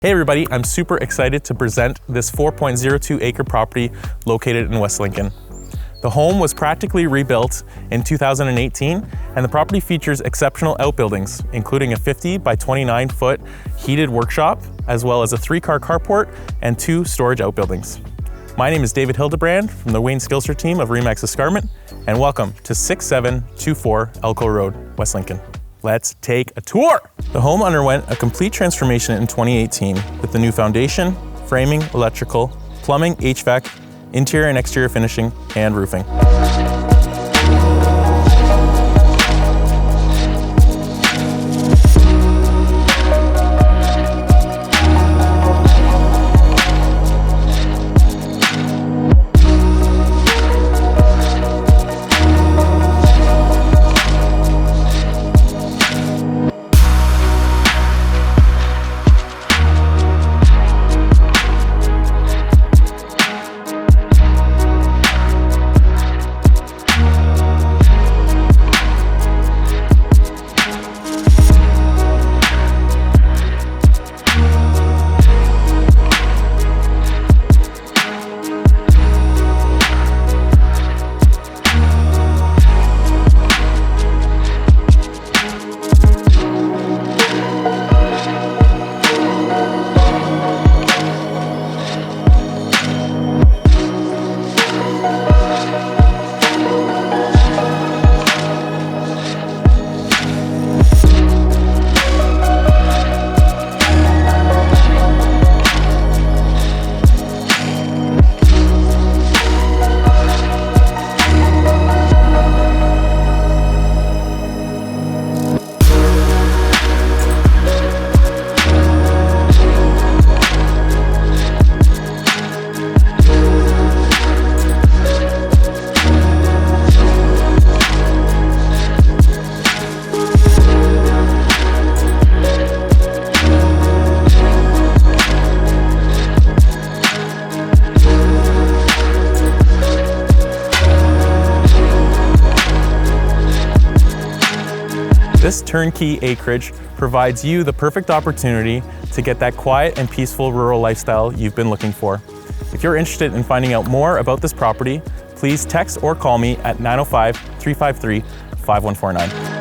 Hey everybody, I'm super excited to present this 4.02 acre property located in West Lincoln. The home was practically rebuilt in 2018 and the property features exceptional outbuildings, including a 50 by 29 foot heated workshop, as well as a 3-car carport and 2 storage outbuildings. My name is David Hildebrand from the Wayne Skillser team of Remax Escarpment, and welcome to 6724 Elko Road, West Lincoln. Let's take a tour. The home underwent a complete transformation in 2018 with the new foundation, framing, electrical, plumbing, HVAC, interior and exterior finishing, and roofing. This turnkey acreage provides you the perfect opportunity to get that quiet and peaceful rural lifestyle you've been looking for. If you're interested in finding out more about this property, please text or call me at 905-353-5149.